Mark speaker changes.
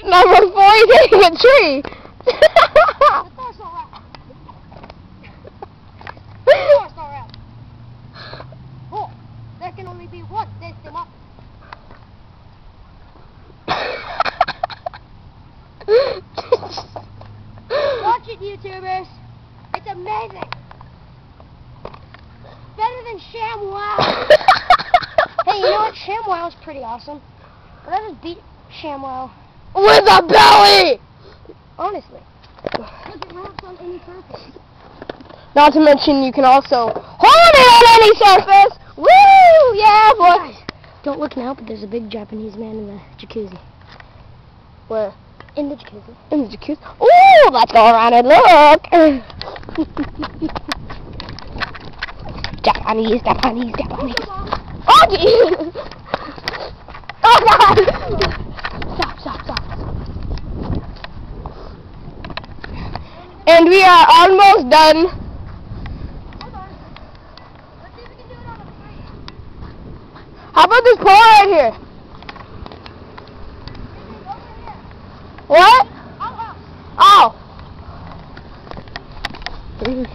Speaker 1: Number 4, you're hitting a tree.
Speaker 2: Oh, there can only be one. There's them up. Watch it, YouTubers. It's amazing. Better than ShamWow. Hey, you know what? ShamWow is pretty awesome. But I just beat ShamWow.
Speaker 1: With a belly!
Speaker 2: Honestly. Because it ramps on any surface.
Speaker 1: Not to mention you can also hold it on any surface! Woo! Yeah, boy!
Speaker 2: Guys, don't look now, but there's a big Japanese man in the jacuzzi.
Speaker 1: Where?
Speaker 2: In the jacuzzi.
Speaker 1: In the jacuzzi? Ooh, let's go around and look! Japanese. Oh, geez! Oh, God! Stop. And we are almost done.
Speaker 2: Hold on. Let's see if we can do it on a tree.
Speaker 1: How about this pole right here?
Speaker 2: Over here.
Speaker 1: What?
Speaker 2: Oh.
Speaker 1: Oh.